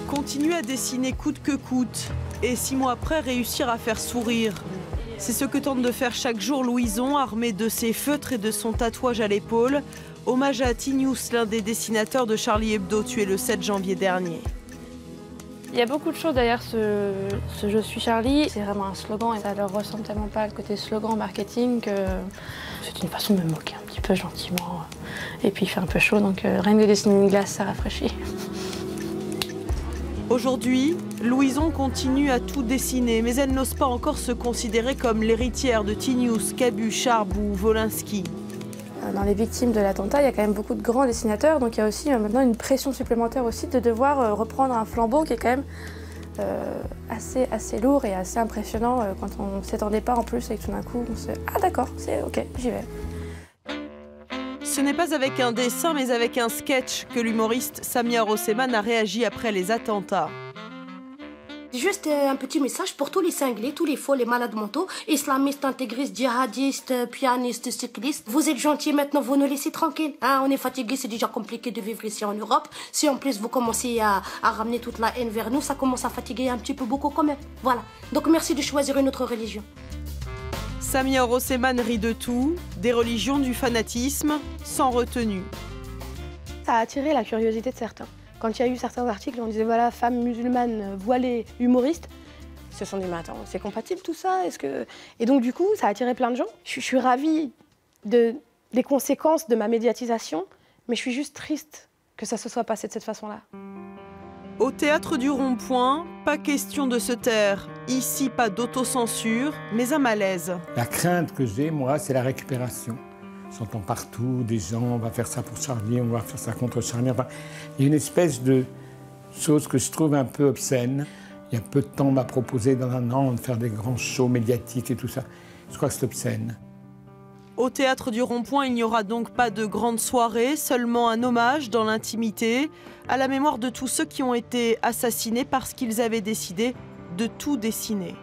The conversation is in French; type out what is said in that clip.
Continuer à dessiner coûte que coûte et 6 mois après réussir à faire sourire. C'est ce que tente de faire chaque jour Louison, armé de ses feutres et de son tatouage à l'épaule. Hommage à T-News, l'un des dessinateurs de Charlie Hebdo, tué le 7 janvier dernier. Il y a beaucoup de choses derrière ce Je suis Charlie. C'est vraiment un slogan et ça leur ressemble tellement pas le côté slogan marketing que c'est une façon de me moquer un petit peu gentiment. Et puis il fait un peu chaud, donc rien que de dessiner une glace, ça rafraîchit. Aujourd'hui, Louison continue à tout dessiner, mais elle n'ose pas encore se considérer comme l'héritière de T-News, Cabu, Charb ou Wolinski. Dans les victimes de l'attentat, il y a quand même beaucoup de grands dessinateurs, donc il y a aussi maintenant une pression supplémentaire aussi de devoir reprendre un flambeau qui est quand même assez lourd et assez impressionnant quand on ne s'attendait pas en plus et que tout d'un coup on se dit « Ah d'accord, c'est ok, j'y vais ». Ce n'est pas avec un dessin, mais avec un sketch que l'humoriste Samia Rosseman a réagi après les attentats. Juste un petit message pour tous les cinglés, tous les faux, les malades mentaux, islamistes, intégristes, djihadistes, pianistes, cyclistes. Vous êtes gentils maintenant, vous nous laissez tranquilles. Hein, on est fatigués, c'est déjà compliqué de vivre ici en Europe. Si en plus vous commencez à ramener toute la haine vers nous, ça commence à fatiguer un petit peu beaucoup quand même. Voilà. Donc merci de choisir une autre religion. Samia Rosseman rit de tout, des religions, du fanatisme, sans retenue. Ça a attiré la curiosité de certains. Quand il y a eu certains articles, on disait voilà, femme musulmane, voilée, humoriste, ils se sont dit mais attends, c'est compatible tout ça, est-ce que... Et donc du coup, ça a attiré plein de gens. Je suis ravie des conséquences de ma médiatisation, mais je suis juste triste que ça se soit passé de cette façon-là. Au théâtre du Rond-Point, pas question de se taire. Ici, pas d'autocensure, mais un malaise. La crainte que j'ai, moi, c'est la récupération. J'entends partout des gens, on va faire ça pour Charlie, on va faire ça contre Charlie. Enfin, il y a une espèce de chose que je trouve un peu obscène. Il y a peu de temps, on m'a proposé dans un an de faire des grands shows médiatiques et tout ça. Je crois que c'est obscène. Au théâtre du Rond-Point, il n'y aura donc pas de grande soirée, seulement un hommage dans l'intimité à la mémoire de tous ceux qui ont été assassinés parce qu'ils avaient décidé de tout dessiner.